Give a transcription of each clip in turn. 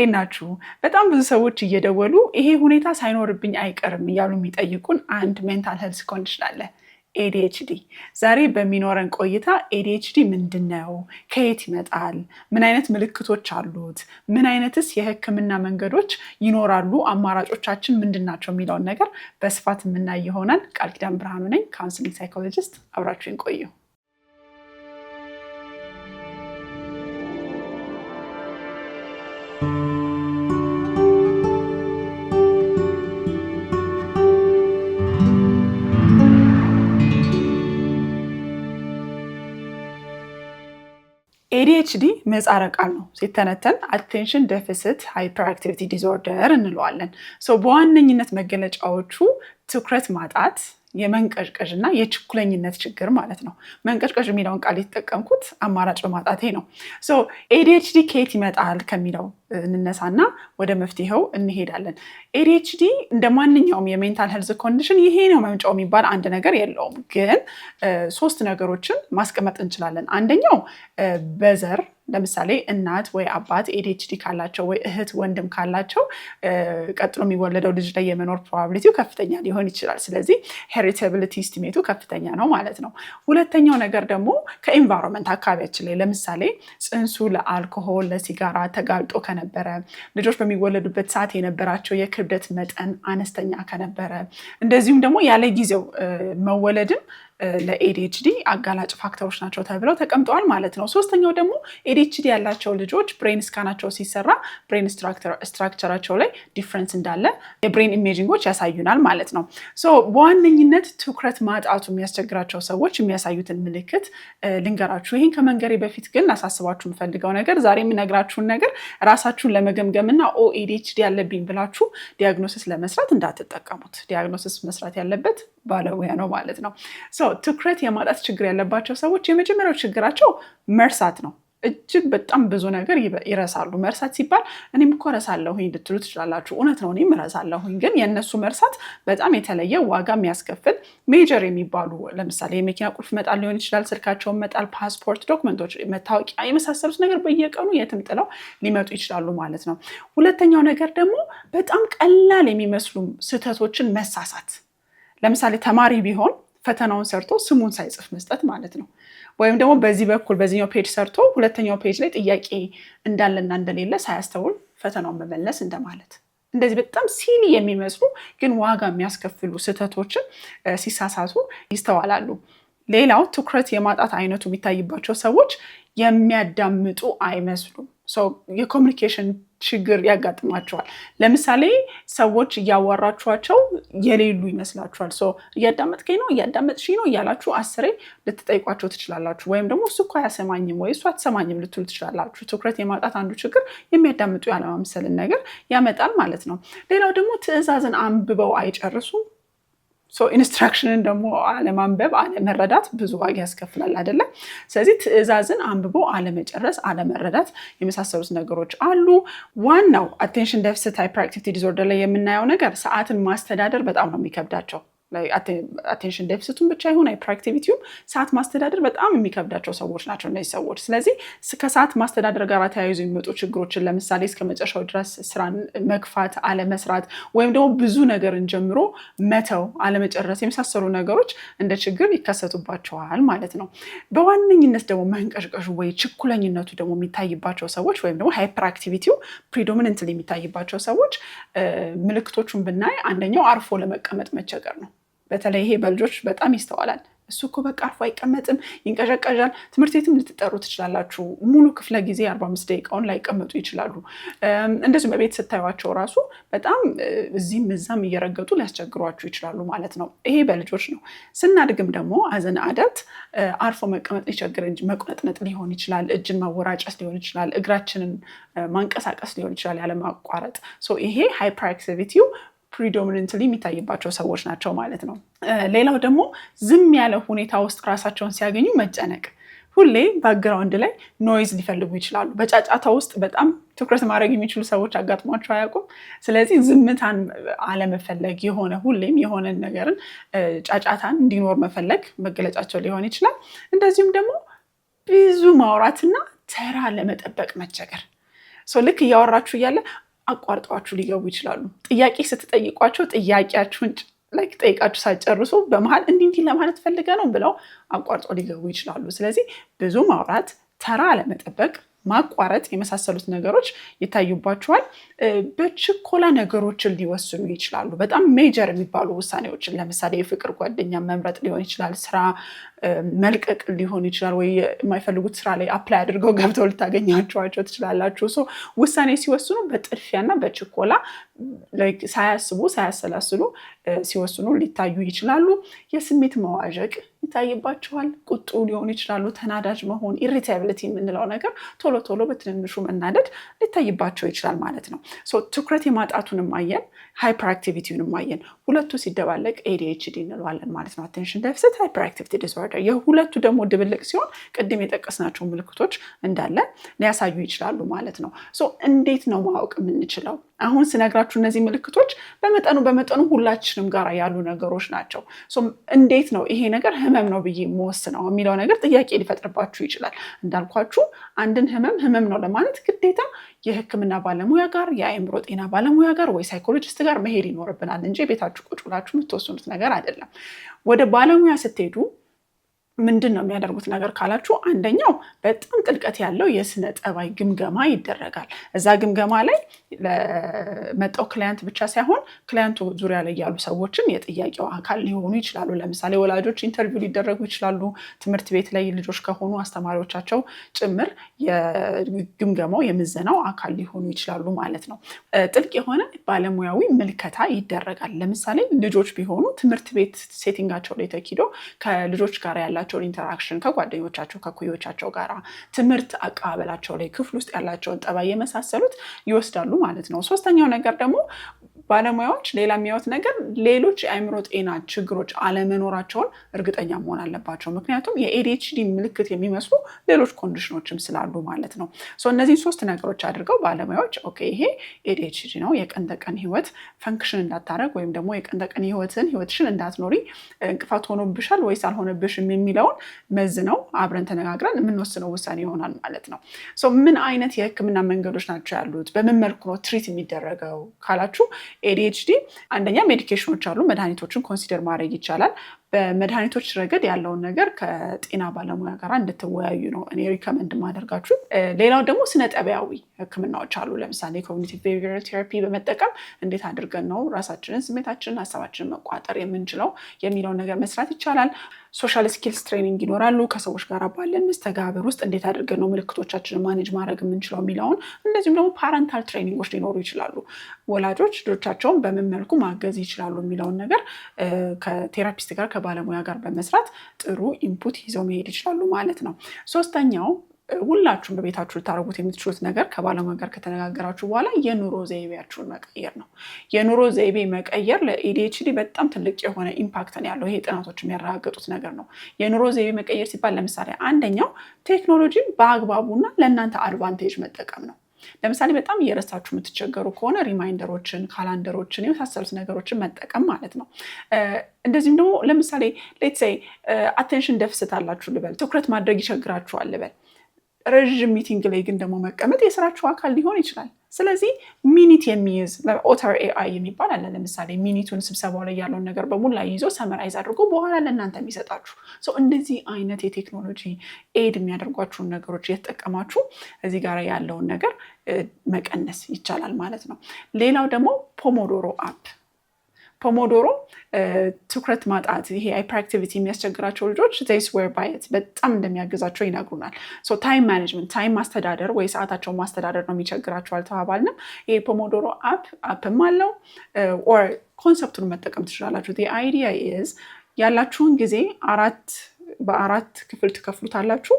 እንዴት ናችሁ? በጣም ብዙ ሰዎች እየደወሉ ይሄ ሁኔታ ሳይኖርብኝ አይቀርም እያሉ የሚጠይቁን አንድ ሜንታል ሄልዝ ኮንዲሽን አለ፣ ኤዲኤችዲ። ዛሬ በሚኖረን ቆይታ ኤዲኤችዲ ምንድን ነው? ከየት ይመጣል? ምን አይነት ምልክቶች አሉት? ምን አይነትስ የህክምና መንገዶች ይኖራሉ? አማራጮቻችን ምንድን ናቸው? የሚለውን ነገር በስፋት የምናይ ይሆናል። ቃል ኪዳን ብርሃኑ ነኝ፣ ካውንስሊንግ ሳይኮሎጂስት። አብራችሁን ቆዩ። ኤዲኤችዲ ምህጻረ ቃል ነው። ሲተነተን አቴንሽን ዴፊሲት ሃይፐርአክቲቪቲ ዲስኦርደር እንለዋለን። በዋነኝነት መገለጫዎቹ ትኩረት ማጣት፣ የመንቀዥቀዥ እና የችኩለኝነት ችግር ማለት ነው። መንቀዥቀዥ የሚለውን ቃል የተጠቀምኩት አማራጭ በማጣቴ ነው። ኤዲኤችዲ ከየት ይመጣል ከሚለው እንነሳና ወደ መፍትሄው እንሄዳለን። ኤዲኤችዲ እንደ ማንኛውም የሜንታል ሄልዝ ኮንዲሽን ይሄ ነው መምጫው የሚባል አንድ ነገር የለውም። ግን ሶስት ነገሮችን ማስቀመጥ እንችላለን። አንደኛው በዘር ለምሳሌ እናት ወይ አባት ኤዲኤችዲ ካላቸው ወይ እህት ወንድም ካላቸው ቀጥሎ የሚወለደው ልጅ ላይ የመኖር ፕሮባቢሊቲው ከፍተኛ ሊሆን ይችላል። ስለዚህ ሄሪታቢሊቲ ስቲሜቱ ከፍተኛ ነው ማለት ነው። ሁለተኛው ነገር ደግሞ ከኢንቫይሮንመንት አካባቢያችን ላይ ለምሳሌ ጽንሱ ለአልኮሆል ለሲጋራ ተጋልጦ ከነበረ፣ ልጆች በሚወለዱበት ሰዓት የነበራቸው የክብደት መጠን አነስተኛ ከነበረ፣ እንደዚሁም ደግሞ ያለ ጊዜው መወለድም ለኤዲኤችዲ አጋላጭ ፋክተሮች ናቸው ተብለው ተቀምጠዋል ማለት ነው። ሶስተኛው ደግሞ ኤዲኤችዲ ያላቸው ልጆች ብሬን ስካናቸው ሲሰራ ብሬን ስትራክቸራቸው ላይ ዲፍረንስ እንዳለ የብሬን ኢሜጂንጎች ያሳዩናል ማለት ነው። በዋነኝነት ትኩረት ማጣቱ የሚያስቸግራቸው ሰዎች የሚያሳዩትን ምልክት ልንገራችሁ። ይህን ከመንገሬ በፊት ግን ላሳስባችሁ የምፈልገው ነገር ዛሬ የምነግራችሁን ነገር ራሳችሁን ለመገምገምና ኤዲኤችዲ ያለብኝ ብላችሁ ዲያግኖሲስ ለመስራት እንዳትጠቀሙት። ዲያግኖሲስ መስራት ያለበት ባለሙያ ነው ማለት ነው። ትኩረት የማጣት ችግር ያለባቸው ሰዎች የመጀመሪያው ችግራቸው መርሳት ነው። እጅግ በጣም ብዙ ነገር ይረሳሉ። መርሳት ሲባል እኔም እኮ ረሳለሁኝ ልትሉ ትችላላችሁ። እውነት ነው፣ እኔም ረሳለሁኝ። ግን የእነሱ መርሳት በጣም የተለየ ዋጋ የሚያስከፍል ሜጀር የሚባሉ ለምሳሌ የመኪና ቁልፍ መጣል ሊሆን ይችላል፣ ስልካቸውን መጣል፣ ፓስፖርት፣ ዶክመንቶች፣ መታወቂያ የመሳሰሉት ነገር በየቀኑ የትም ጥለው ሊመጡ ይችላሉ ማለት ነው። ሁለተኛው ነገር ደግሞ በጣም ቀላል የሚመስሉ ስህተቶችን መሳሳት። ለምሳሌ ተማሪ ቢሆን ፈተናውን ሰርቶ ስሙን ሳይጽፍ መስጠት ማለት ነው። ወይም ደግሞ በዚህ በኩል በዚህኛው ፔጅ ሰርቶ ሁለተኛው ፔጅ ላይ ጥያቄ እንዳለና እንደሌለ ሳያስተውል ፈተናውን መመለስ እንደማለት። እንደዚህ በጣም ሲሊ የሚመስሉ ግን ዋጋ የሚያስከፍሉ ስህተቶችን ሲሳሳቱ ይስተዋላሉ። ሌላው ትኩረት የማጣት አይነቱ የሚታይባቸው ሰዎች የሚያዳምጡ አይመስሉም። የኮሚኒኬሽን ችግር ያጋጥማቸዋል። ለምሳሌ ሰዎች እያዋራችኋቸው የሌሉ ይመስላችኋል። እያዳመጥከኝ ነው፣ እያዳመጥሽኝ ነው እያላችሁ 10 ልትጠይቋቸው ትችላላችሁ። ወይም ደግሞ እሱ እኮ አያሰማኝም ወይ እሱ አትሰማኝም ልትሉ ትችላላችሁ። ትኩረት የማጣት አንዱ ችግር የሚያዳምጡ ያለማምሰልን ነገር ያመጣል ማለት ነው። ሌላው ደግሞ ትዕዛዝን አንብበው አይጨርሱም። ኢንስትራክሽንን ደግሞ አለማንበብ አለመረዳት ብዙ ዋጋ ያስከፍላል አይደለም? ስለዚህ ትዕዛዝን አንብቦ አለመጨረስ አለመረዳት የመሳሰሉት ነገሮች አሉ። ዋናው አቴንሽን ዴፊሲት ሃይፐርአክቲቪቲ ዲስኦርደር ላይ የምናየው ነገር ሰዓትን ማስተዳደር በጣም ነው የሚከብዳቸው። አቴንሽን ዴፊሲቱን ብቻ ይሁን ሃይፐርአክቲቪቲውም ሰዓት ማስተዳደር በጣም የሚከብዳቸው ሰዎች ናቸው እነዚህ ሰዎች። ስለዚህ ከሰዓት ማስተዳደር ጋር ተያይዞ የሚመጡ ችግሮችን ለምሳሌ እስከ መጨረሻው ድረስ ስራን መግፋት አለመስራት፣ ወይም ደግሞ ብዙ ነገርን ጀምሮ መተው አለመጨረስ የመሳሰሉ ነገሮች እንደ ችግር ይከሰቱባቸዋል ማለት ነው። በዋነኝነት ደግሞ መንቀዥቀዥ ወይ ችኩለኝነቱ ደግሞ የሚታይባቸው ሰዎች ወይም ደግሞ ሃይፐርአክቲቪቲው ፕሪዶሚናንትሊ የሚታይባቸው ሰዎች ምልክቶቹን ብናይ አንደኛው አርፎ ለመቀመጥ መቸገር ነው። በተለይ ይሄ በልጆች በጣም ይስተዋላል። እሱ እኮ በቃ አርፎ አይቀመጥም፣ ይንቀዠቀዣል። ትምህርት ቤትም ልትጠሩ ትችላላችሁ። ሙሉ ክፍለ ጊዜ 45 ደቂቃውን ላይቀመጡ ይችላሉ። እንደዚሁም በቤት ስታዩዋቸው ራሱ በጣም እዚህም እዛም እየረገጡ ሊያስቸግሯችሁ ይችላሉ ማለት ነው። ይሄ በልጆች ነው። ስናድግም ደግሞ አዘን አዳልት አርፎ መቀመጥ ሊቸግር እንጂ መቁነጥነጥ ሊሆን ይችላል፣ እጅን ማወራጨስ ሊሆን ይችላል፣ እግራችንን ማንቀሳቀስ ሊሆን ይችላል ያለማቋረጥ። ይሄ ሃይፐርአክቲቪቲው ፕሪዶሚናንትሊ የሚታይባቸው ሰዎች ናቸው ማለት ነው። ሌላው ደግሞ ዝም ያለ ሁኔታ ውስጥ ራሳቸውን ሲያገኙ መጨነቅ። ሁሌ ባክግራውንድ ላይ ኖይዝ ሊፈልጉ ይችላሉ። በጫጫታ ውስጥ በጣም ትኩረት ማድረግ የሚችሉ ሰዎች አጋጥሟቸው አያውቁም። ስለዚህ ዝምታን አለመፈለግ፣ ሁሌም የሆነ ነገርን ጫጫታን እንዲኖር መፈለግ መገለጫቸው ሊሆን ይችላል። እንደዚሁም ደግሞ ብዙ ማውራትና ተራ ለመጠበቅ መቸገር። ልክ እያወራችሁ እያለ አቋርጠዋችሁ ሊገቡ ይችላሉ። ጥያቄ ስትጠይቋቸው ጥያቄያችሁን ጠይቃችሁ ሳትጨርሱ በመሀል እንዲህ ለማለት ፈልገ ነው ብለው አቋርጠው ሊገቡ ይችላሉ። ስለዚህ ብዙ ማውራት፣ ተራ አለመጠበቅ፣ ማቋረጥ የመሳሰሉት ነገሮች ይታዩባቸዋል። በችኮላ ነገሮችን ሊወስኑ ይችላሉ። በጣም ሜጀር የሚባሉ ውሳኔዎችን ለምሳሌ የፍቅር ጓደኛ መምረጥ ሊሆን ይችላል፣ ስራ መልቀቅ ሊሆን ይችላል፣ ወይ የማይፈልጉት ስራ ላይ አፕላይ አድርገው ገብተው ልታገኛቸዋቸው ትችላላችሁ። ውሳኔ ሲወስኑ በጥድፊያና በችኮላ ሳያስቡ ሳያሰላስሉ ሲወስኑ ሊታዩ ይችላሉ። የስሜት መዋዠቅ ይታይባቸዋል። ቁጡ ሊሆኑ ይችላሉ። ተናዳጅ መሆን ኢሪታቢሊቲ የምንለው ነገር ቶሎ ቶሎ በትንንሹ መናደድ ሊታይባቸው ይችላል ማለት ነው። ትኩረት የማጣቱንም አየን፣ ሃይፐር አክቲቪቲውንም አየን። ሁለቱ ሲደባለቅ ADHD እንለዋለን ማለት ነው። አቴንሽን ዴፊሲት ሃይፐር አክቲቪቲ ዲስኦርደር። የሁለቱ ደግሞ ድብልቅ ሲሆን ቅድም የጠቀስናቸው ምልክቶች እንዳለ ሊያሳዩ ይችላሉ ማለት ነው። እንዴት ነው ማወቅ የምንችለው? አሁን ስነግራችሁ እነዚህ ምልክቶች በመጠኑ ሁላችንም ጋር ያሉ ነገሮች ናቸው። እንዴት ነው ይሄ ነገር ህመም ነው ብዬ የምወስነው የሚለው ነገር ጥያቄ ሊፈጥርባችሁ ይችላል። እንዳልኳችሁ አንድን ህመም ነው ለማለት ግዴታ የሕክምና ባለሙያ ጋር፣ የአእምሮ ጤና ባለሙያ ጋር ወይ ሳይኮሎጂስት ጋር መሄድ ይኖርብናል እንጂ ቤታችሁ ቁጭ ብላችሁ የምትወስኑት ነገር አይደለም። ወደ ባለሙያ ስትሄዱ ምንድን ነው የሚያደርጉት ነገር ካላችሁ፣ አንደኛው በጣም ጥልቀት ያለው የስነ ጠባይ ግምገማ ይደረጋል። እዛ ግምገማ ላይ ለመጣው ክላይንት ብቻ ሳይሆን ክላይንቱ ዙሪያ ላይ ያሉ ሰዎችም የጥያቄው አካል ሊሆኑ ይችላሉ። ለምሳሌ ወላጆች ኢንተርቪው ሊደረጉ ይችላሉ። ትምህርት ቤት ላይ ልጆች ከሆኑ አስተማሪዎቻቸው ጭምር የግምገማው የምዘናው አካል ሊሆኑ ይችላሉ ማለት ነው። ጥልቅ የሆነ ባለሙያዊ ምልከታ ይደረጋል። ለምሳሌ ልጆች ቢሆኑ ትምህርት ቤት ሴቲንጋቸው ላይ ተኪዶ ከልጆች ጋር ያላቸው ኢንተራክሽን ከጓደኞቻቸው ከኩዮቻቸው ጋር ትምህርት አቀባበላቸው ላይ ክፍል ውስጥ ያላቸውን ጠባይ የመሳሰሉት ይወስዳሉ ማለት ነው። ሶስተኛው ነገር ደግሞ ባለሙያዎች ሌላ የሚያዩት ነገር ሌሎች የአእምሮ ጤና ችግሮች አለመኖራቸውን እርግጠኛ መሆን አለባቸው። ምክንያቱም የADHD ምልክት የሚመስሉ ሌሎች ኮንዲሽኖችም ስላሉ ማለት ነው። እነዚህን ሶስት ነገሮች አድርገው ባለሙያዎች ኦኬ ይሄ ADHD ነው፣ የቀን ተቀን ህይወት ፈንክሽን እንዳታረግ ወይም ደግሞ የቀን ተቀን ህይወትሽን እንዳትኖሪ እንቅፋት ሆኖብሻል ወይስ አልሆነብሽም የሚለውን መዝነው አብረን ተነጋግረን የምንወስነው ውሳኔ ይሆናል ማለት ነው። ምን አይነት የህክምና መንገዶች ናቸው ያሉት? በምን መልኩ ነው ትሪት የሚደረገው ካላችሁ ADHD አንደኛ ሜዲኬሽኖች አሉ። መድኃኒቶችን ኮንሲደር ማድረግ ይቻላል። በመድኃኒቶች ረገድ ያለውን ነገር ከጤና ባለሙያ ጋር እንድትወያዩ ነው እኔ ሪከመንድ ማደርጋችሁ። ሌላው ደግሞ ስነ ጠባያዊ ህክምናዎች አሉ። ለምሳሌ ኮግኒቲቭ ቢሄቪየራል ቴራፒ በመጠቀም እንዴት አድርገን ነው ራሳችንን፣ ስሜታችንን፣ ሀሳባችንን መቆጣጠር የምንችለው የሚለውን ነገር መስራት ይቻላል። ሶሻል ስኪልስ ትሬኒንግ ይኖራሉ። ከሰዎች ጋር ባለን መስተጋብር ውስጥ እንዴት አድርገን ነው ምልክቶቻችንን ማኔጅ ማድረግ የምንችለው የሚለውን። እንደዚሁም ደግሞ ፓረንታል ትሬኒንጎች ሊኖሩ ይችላሉ። ወላጆች ልጆቻቸውን በምን መልኩ ማገዝ ይችላሉ የሚለውን ነገር ከቴራፒስት ጋር ከባለሙያ ጋር በመስራት ጥሩ ኢንፑት ይዘው መሄድ ይችላሉ ማለት ነው። ሶስተኛው ሁላችሁም በቤታችሁ ልታደርጉት የምትችሉት ነገር ከባለሙያ ጋር ከተነጋገራችሁ በኋላ የኑሮ ዘይቤያችሁን መቀየር ነው። የኑሮ ዘይቤ መቀየር ለADHD በጣም ትልቅ የሆነ ኢምፓክትን ያለው ይሄ ጥናቶች የሚያረጋግጡት ነገር ነው። የኑሮ ዘይቤ መቀየር ሲባል ለምሳሌ አንደኛው ቴክኖሎጂን በአግባቡና ለእናንተ አድቫንቴጅ መጠቀም ነው። ለምሳሌ በጣም እየረሳችሁ የምትቸገሩ ከሆነ ሪማይንደሮችን፣ ካላንደሮችን የመሳሰሉት ነገሮችን መጠቀም ማለት ነው። እንደዚህም ደግሞ ለምሳሌ ሌትስ ሴይ አቴንሽን ዴፊሲት አላችሁ ልበል፣ ትኩረት ማድረግ ይቸግራችኋል ልበል። ረዥም ሚቲንግ ላይ ግን ደግሞ መቀመጥ የስራችሁ አካል ሊሆን ይችላል። ስለዚህ ሚኒት የሚይዝ ኦተር AI የሚባል አለ። ለምሳሌ ሚኒቱን ስብሰባው ላይ ያለውን ነገር በሙላ ይዞ ሰመራይዝ አድርጎ በኋላ ለእናንተ የሚሰጣችሁ። እንደዚህ አይነት የቴክኖሎጂ ኤድ የሚያደርጓችሁን ነገሮች እየተጠቀማችሁ እዚህ ጋር ያለውን ነገር መቀነስ ይቻላል ማለት ነው። ሌላው ደግሞ ፖሞዶሮ አፕ። ፖሞዶሮ ትኩረት ማጣት፣ ይሄ ሃይፐርአክቲቪቲ የሚያስቸግራቸው ልጆች they swear by it በጣም እንደሚያግዛቸው ይነግሩናል። ታይም ማኔጅመንት፣ ታይም ማስተዳደር ወይ ሰዓታቸውን ማስተዳደር ነው የሚቸግራቸው አልተባባልንም። ይሄ ፖሞዶሮ አፕም አለው። ኦር ኮንሰፕቱን መጠቀም ትችላላችሁ። the idea is ያላችሁን ጊዜ በአራት ክፍል ትከፍሉታላችሁ።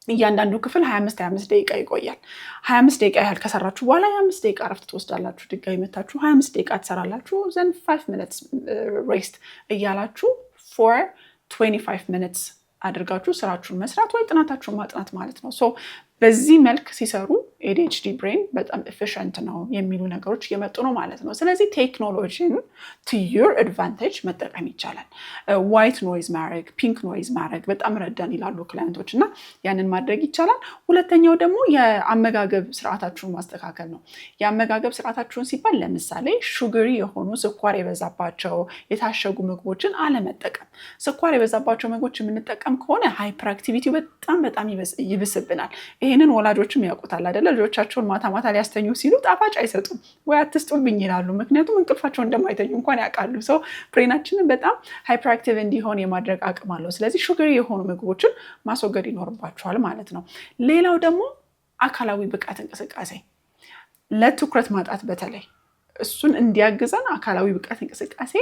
እያንዳንዱ ክፍል 25 ደቂቃ ይቆያል። 25 ደቂቃ ያህል ከሰራችሁ በኋላ 25 ደቂቃ እረፍት ትወስዳላችሁ። ድጋሚ መታችሁ 25 ደቂቃ ትሰራላችሁ። ዘን 5 minutes ሬስት እያላችሁ for 25 minutes አድርጋችሁ ስራችሁን መስራት ወይ ጥናታችሁን ማጥናት ማለት ነው። በዚህ መልክ ሲሰሩ ADHD ብሬን በጣም ኤፊሽንት ነው የሚሉ ነገሮች እየመጡ ነው ማለት ነው። ስለዚህ ቴክኖሎጂን to your advantage መጠቀም ይቻላል። ዋይት ኖይዝ ማድረግ፣ ፒንክ ኖይዝ ማድረግ በጣም ረዳን ይላሉ ክላይንቶች እና ያንን ማድረግ ይቻላል። ሁለተኛው ደግሞ የአመጋገብ ስርዓታችሁን ማስተካከል ነው። የአመጋገብ ስርዓታችሁን ሲባል ለምሳሌ ሹገሪ የሆኑ ስኳር የበዛባቸው የታሸጉ ምግቦችን አለመጠቀም። ስኳር የበዛባቸው ምግቦች የምንጠቀም ከሆነ ሃይፐር አክቲቪቲው በጣም ይብስብናል። ይህንን ወላጆችም ያውቁታል አይደለ? ልጆቻቸውን ማታ ሊያስተኙ ሲሉ ጣፋጭ አይሰጡም ወይ አትስጡልኝ ይላሉ። ምክንያቱም እንቅልፋቸው እንደማይተኙ እንኳን ያውቃሉ። ሰው ብሬናችንን በጣም ሃይፐር አክቲቭ እንዲሆን የማድረግ አቅም አለው። ስለዚህ ሹገሪ የሆኑ ምግቦችን ማስወገድ ይኖርባቸዋል ማለት ነው። ሌላው ደግሞ አካላዊ ብቃት እንቅስቃሴ ለትኩረት ማጣት በተለይ እሱን እንዲያግዘን አካላዊ ብቃት እንቅስቃሴ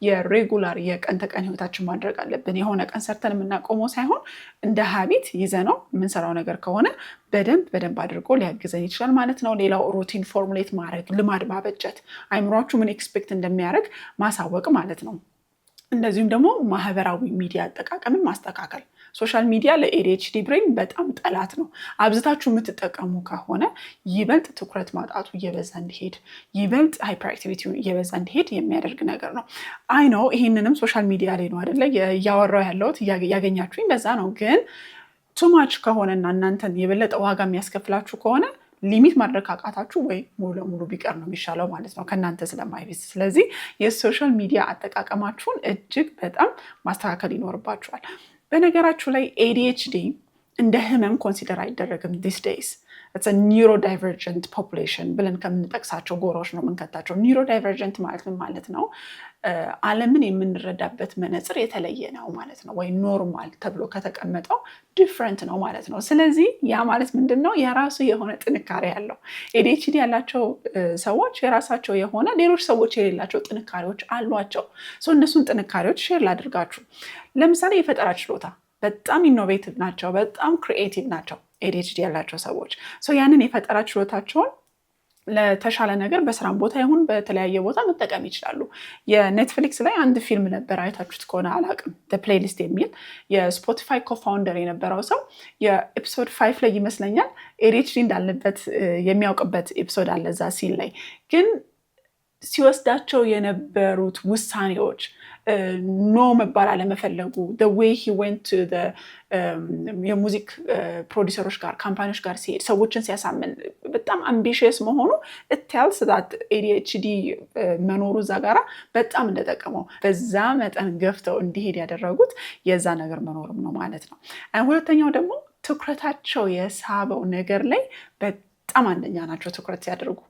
የሬጉላር የቀን ተቀን ህይወታችን ማድረግ አለብን። የሆነ ቀን ሰርተን የምናቆመው ሳይሆን እንደ ሀቢት ይዘነው የምንሰራው ነገር ከሆነ በደንብ አድርጎ ሊያግዘን ይችላል ማለት ነው። ሌላው ሩቲን ፎርሙሌት ማድረግ፣ ልማድ ማበጀት፣ አይምሯችሁ ምን ኤክስፔክት እንደሚያደርግ ማሳወቅ ማለት ነው። እንደዚሁም ደግሞ ማህበራዊ ሚዲያ አጠቃቀምን ማስተካከል። ሶሻል ሚዲያ ለኤዲኤችዲ ብሬን በጣም ጠላት ነው። አብዝታችሁ የምትጠቀሙ ከሆነ ይበልጥ ትኩረት ማጣቱ እየበዛ እንዲሄድ፣ ይበልጥ ሃይፐር አክቲቪቲውን እየበዛ እንዲሄድ የሚያደርግ ነገር ነው። አይ ነው ይህንንም ሶሻል ሚዲያ ላይ ነው አይደለ እያወራው ያለሁት፣ ያገኛችሁኝ በዛ ነው። ግን ቱማች ከሆነና እናንተን የበለጠ ዋጋ የሚያስከፍላችሁ ከሆነ ሊሚት ማድረግ ካቃታችሁ ወይ ሙሉ ለሙሉ ቢቀር ነው የሚሻለው ማለት ነው ከእናንተ ስለማይብስ። ስለዚህ የሶሻል ሚዲያ አጠቃቀማችሁን እጅግ በጣም ማስተካከል ይኖርባችኋል። በነገራችሁ ላይ ADHD እንደ ህመም ኮንሲደር አይደረግም ዲስ ዴይስ። ኒውሮዳይቨርጀንት ፖፑሌሽን ብለን ከምንጠቅሳቸው ጎራዎች ነው የምንከታቸው። ኒውሮዳይቨርጀንት ማለት ምን ማለት ነው? ዓለምን የምንረዳበት መነጽር የተለየ ነው ማለት ነው። ወይ ኖርማል ተብሎ ከተቀመጠው ዲፍረንት ነው ማለት ነው። ስለዚህ ያ ማለት ምንድን ነው? የራሱ የሆነ ጥንካሬ ያለው ADHD ያላቸው ሰዎች የራሳቸው የሆነ ሌሎች ሰዎች የሌላቸው ጥንካሬዎች አሏቸው። እነሱን ጥንካሬዎች ሼር ላድርጋችሁ። ለምሳሌ የፈጠራ ችሎታ በጣም ኢኖቬቲቭ ናቸው፣ በጣም ክሪኤቲቭ ናቸው ADHD ያላቸው ሰዎች። ያንን የፈጠራ ችሎታቸውን ለተሻለ ነገር በስራም ቦታ ይሁን በተለያየ ቦታ መጠቀም ይችላሉ። የኔትፍሊክስ ላይ አንድ ፊልም ነበር፣ አይታችሁት ከሆነ አላውቅም፣ ፕሌሊስት የሚል የስፖቲፋይ ኮፋውንደር የነበረው ሰው የኤፒሶድ 5 ላይ ይመስለኛል ADHD እንዳለበት የሚያውቅበት ኤፒሶድ አለ። እዛ ሲል ላይ ግን ሲወስዳቸው የነበሩት ውሳኔዎች ኖ መባል አለመፈለጉ the way he went to the የሙዚክ ፕሮዲሰሮች ጋር ካምፓኒዎች ጋር ሲሄድ ሰዎችን ሲያሳምን በጣም አምቢሽየስ መሆኑ it tells that ADHD መኖሩ እዛ ጋራ በጣም እንደጠቀመው በዛ መጠን ገፍተው እንዲሄድ ያደረጉት የዛ ነገር መኖርም ነው ማለት ነው። ሁለተኛው ደግሞ ትኩረታቸው የሳበው ነገር ላይ በጣም አንደኛ ናቸው ትኩረት ሲያደርጉ።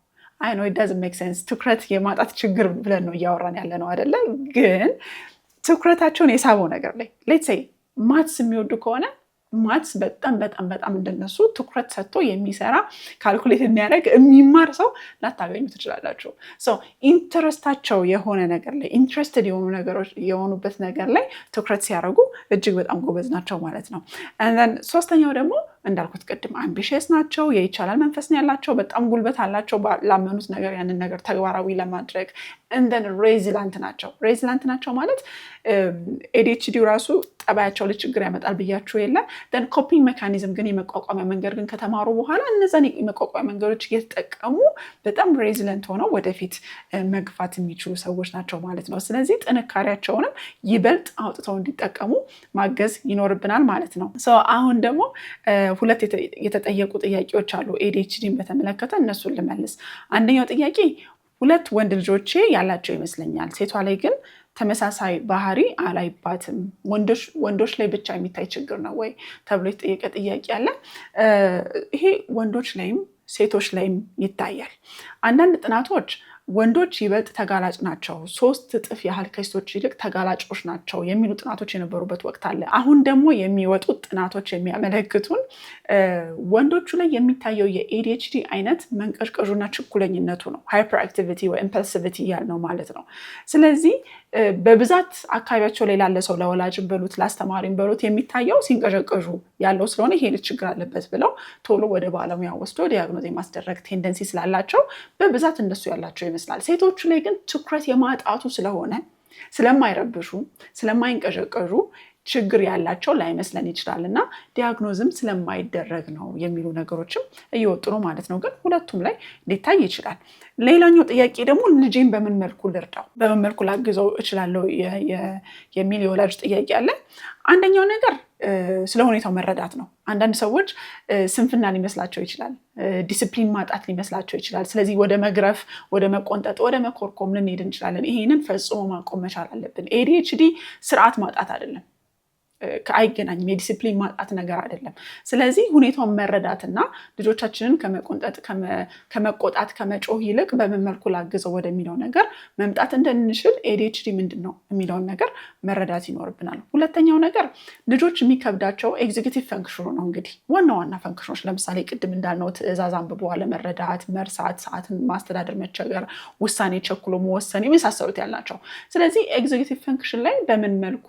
I know it doesn't make sense ትኩረት የማጣት ችግር ብለን ነው እያወራን ያለ ነው አይደለ? ግን ትኩረታቸውን የሳበው ነገር ላይ let's say ማትስ የሚወዱ ከሆነ ማትስ በጣም እንደነሱ ትኩረት ሰጥቶ የሚሰራ ካልኩሌት የሚያደርግ የሚማር ሰው ላታገኙ ትችላላችሁ። ኢንትረስታቸው የሆነ ነገር ላይ ኢንትረስትድ የሆኑ ነገሮች የሆኑበት ነገር ላይ ትኩረት ሲያደርጉ እጅግ በጣም ጎበዝ ናቸው ማለት ነው። and then ሶስተኛው ደግሞ እንዳልኩት ቅድም አምቢሽየስ ናቸው፣ የይቻላል መንፈስ ነው ያላቸው፣ በጣም ጉልበት አላቸው ላመኑት ነገር ያንን ነገር ተግባራዊ ለማድረግ። and then ሬዚላንት ናቸው ማለት ADHD ራሱ ጠባያቸው ላይ ችግር ያመጣል ብያችሁ የለ then ኮፒንግ ሜካኒዝም ግን የመቋቋሚያ መንገድ ግን ከተማሩ በኋላ እነዛን የመቋቋሚያ መንገዶች እየተጠቀሙ በጣም ሬዚላንት ሆነው ወደፊት መግፋት የሚችሉ ሰዎች ናቸው ማለት ነው። ስለዚህ ጥንካሬያቸውንም ይበልጥ አውጥተው እንዲጠቀሙ ማገዝ ይኖርብናል ማለት ነው። አሁን ደግሞ ሁለት የተጠየቁ ጥያቄዎች አሉ ADHDን በተመለከተ፣ እነሱን ልመልስ። አንደኛው ጥያቄ ሁለት ወንድ ልጆቼ ያላቸው ይመስለኛል፣ ሴቷ ላይ ግን ተመሳሳይ ባህሪ አላይባትም፣ ወንዶች ላይ ብቻ የሚታይ ችግር ነው ወይ ተብሎ የተጠየቀ ጥያቄ አለ። ይሄ ወንዶች ላይም ሴቶች ላይም ይታያል። አንዳንድ ጥናቶች ወንዶች ይበልጥ ተጋላጭ ናቸው፣ 3 እጥፍ ያህል ከሴቶች ይልቅ ተጋላጮች ናቸው የሚሉ ጥናቶች የነበሩበት ወቅት አለ። አሁን ደግሞ የሚወጡት ጥናቶች የሚያመለክቱን ወንዶቹ ላይ የሚታየው የADHD አይነት መንቀዥቀዡና ችኩለኝነቱ ነው። ሃይፐር አክቲቪቲ ወይ ኢምፐልሲቪቲ ያልነው ማለት ነው። ስለዚህ በብዛት አካባቢያቸው ላይ ላለ ሰው ለወላጅም በሉት ለአስተማሪም በሉት የሚታየው ሲንቀዠቀዡ ያለው ስለሆነ ይሄ ችግር አለበት ብለው ቶሎ ወደ ባለሙያ ወስዶ ዲያግኖዝ የማስደረግ ቴንደንሲ ስላላቸው በብዛት እንደሱ ያላቸው ይመስላል። ሴቶቹ ላይ ግን ትኩረት የማጣቱ ስለሆነ ስለማይረብሹ ስለማይንቀዠቀዡ ችግር ያላቸው ላይመስለን ይችላልና ዲያግኖዝም ስለማይደረግ ነው የሚሉ ነገሮችም እየወጡ ነው ማለት ነው። ግን ሁለቱም ላይ ሊታይ ይችላል። ሌላኛው ጥያቄ ደግሞ ልጄን በምን መልኩ ልርዳው፣ በምን መልኩ ላግዘው እችላለሁ የሚል የወላጅ ጥያቄ አለ። አንደኛው ነገር ስለ ሁኔታው መረዳት ነው። አንዳንድ ሰዎች ስንፍና ሊመስላቸው ይችላል፣ ዲስፕሊን ማጣት ሊመስላቸው ይችላል። ስለዚህ ወደ መግረፍ፣ ወደ መቆንጠጥ፣ ወደ መኮርኮም ልንሄድ እንችላለን። ይሄንን ፈጽሞ ማቆም መቻል አለብን። ADHD ስርዓት ማጣት አይደለም፣ አይገናኝም። የዲሲፕሊን ማጣት ነገር አይደለም። ስለዚህ ሁኔታውን መረዳትና ልጆቻችንን ከመቆንጠጥ፣ ከመቆጣት፣ ከመጮህ ይልቅ በምን መልኩ ላግዘው ወደሚለው ነገር መምጣት እንድንችል ADHD ምንድን ነው የሚለውን ነገር መረዳት ይኖርብናል። ሁለተኛው ነገር ልጆች የሚከብዳቸው ኤግዚኪዩቲቭ ፈንክሽኑ ነው። እንግዲህ ዋና ዋና ፈንክሽኖች ለምሳሌ ቅድም እንዳልነው ትዕዛዝ አንብቦ አለመረዳት፣ መርሳት፣ ሰዓትን ማስተዳደር መቸገር፣ ውሳኔ ቸኩሎ መወሰን የመሳሰሉት ያልናቸው። ስለዚህ ኤግዚኪዩቲቭ ፈንክሽን ላይ በምን መልኩ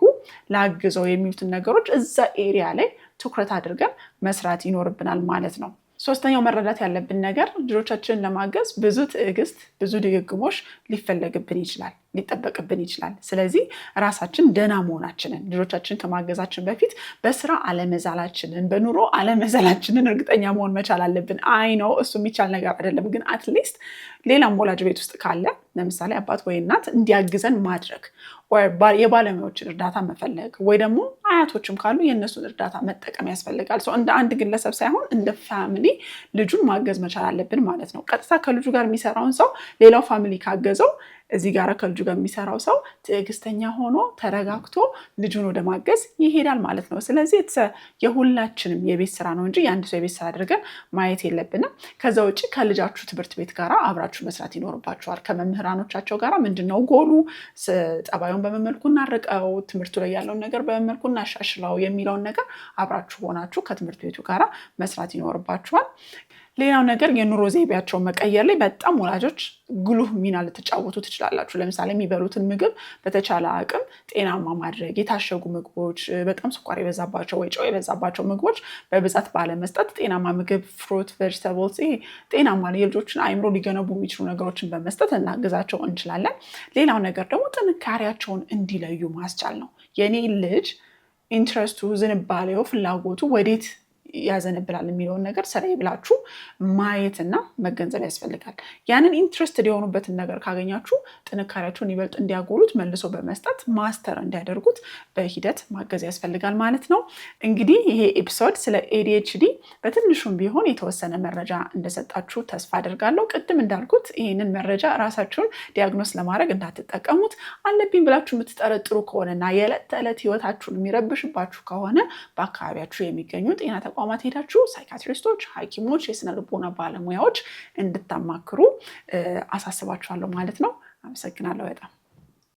ላግዘው የሚሉትን ነገሮች እዛ ኤሪያ ላይ ትኩረት አድርገን መስራት ይኖርብናል ማለት ነው። ሶስተኛው መረዳት ያለብን ነገር ልጆቻችንን ለማገዝ ብዙ ትዕግስት፣ ብዙ ድግግሞሽ ሊፈለግብን ይችላል፣ ሊጠበቅብን ይችላል። ስለዚህ ራሳችን ደህና መሆናችንን ልጆቻችንን ከማገዛችን በፊት በስራ አለመዛላችንን፣ በኑሮ አለመዛላችንን እርግጠኛ መሆን መቻል አለብን። አይ ነው እሱ የሚቻል ነገር አይደለም፣ ግን አትሊስት ሌላም ወላጅ ቤት ውስጥ ካለ ለምሳሌ አባት ወይ እናት እንዲያግዘን ማድረግ፣ የባለሙያዎችን እርዳታ መፈለግ፣ ወይ ደግሞ አያቶችም ካሉ የእነሱን እርዳታ መጠቀም ያስፈልጋል። እንደ አንድ ግለሰብ ሳይሆን እንደ ፋሚሊ ልጁን ማገዝ መቻል አለብን ማለት ነው። ቀጥታ ከልጁ ጋር የሚሰራውን ሰው ሌላው ፋሚሊ ካገዘው እዚህ ጋር ከልጁ ጋር የሚሰራው ሰው ትዕግስተኛ ሆኖ ተረጋግቶ ልጁን ወደ ማገዝ ይሄዳል ማለት ነው። ስለዚህ የሁላችንም የቤት ስራ ነው እንጂ የአንድ ሰው የቤት ስራ አድርገን ማየት የለብንም። ከዛ ውጭ ከልጃችሁ ትምህርት ቤት ጋር አብራችሁ መስራት ይኖርባችኋል። ከመምህራኖቻቸው ጋር ምንድነው ጎሉ፣ ጠባዩን በመመልኩ እናርቀው፣ ትምህርቱ ላይ ያለውን ነገር በመመልኩ እናሻሽለው የሚለውን ነገር አብራችሁ ሆናችሁ ከትምህርት ቤቱ ጋር መስራት ይኖርባችኋል። ሌላው ነገር የኑሮ ዘይቤያቸውን መቀየር ላይ በጣም ወላጆች ጉልህ ሚና ልትጫወቱ ትችላላችሁ። ለምሳሌ የሚበሉትን ምግብ በተቻለ አቅም ጤናማ ማድረግ፣ የታሸጉ ምግቦች፣ በጣም ስኳር የበዛባቸው ወይ ጨው የበዛባቸው ምግቦች በብዛት ባለመስጠት ጤናማ ምግብ፣ ፍሩት፣ ቬጅተብልስ፣ ጤናማ የልጆችን አእምሮ ሊገነቡ የሚችሉ ነገሮችን በመስጠት እናግዛቸው እንችላለን። ሌላው ነገር ደግሞ ጥንካሬያቸውን እንዲለዩ ማስቻል ነው። የኔ ልጅ ኢንትረስቱ፣ ዝንባሌው፣ ፍላጎቱ ወዴት ያዘነብላል የሚለውን ነገር ስራዬ ብላችሁ ማየትና መገንዘብ ያስፈልጋል። ያንን ኢንትረስትድ የሆኑበትን ነገር ካገኛችሁ ጥንካሬያቸውን ይበልጥ እንዲያጎሉት መልሶ በመስጠት ማስተር እንዲያደርጉት በሂደት ማገዝ ያስፈልጋል ማለት ነው። እንግዲህ ይሄ ኤፒሶድ ስለ ADHD በትንሹም ቢሆን የተወሰነ መረጃ እንደሰጣችሁ ተስፋ አደርጋለሁ። ቅድም እንዳልኩት ይህንን መረጃ ራሳችሁን ዲያግኖስ ለማድረግ እንዳትጠቀሙት። አለብኝ ብላችሁ የምትጠረጥሩ ከሆነና የዕለት ተዕለት ህይወታችሁን የሚረብሽባችሁ ከሆነ በአካባቢያችሁ የሚገኙ ጤና ተቋማት ሄዳችሁ ሳይካትሪስቶች፣ ሐኪሞች፣ የስነ ልቦና ባለሙያዎች እንድታማክሩ አሳስባችኋለሁ ማለት ነው። አመሰግናለሁ በጣም።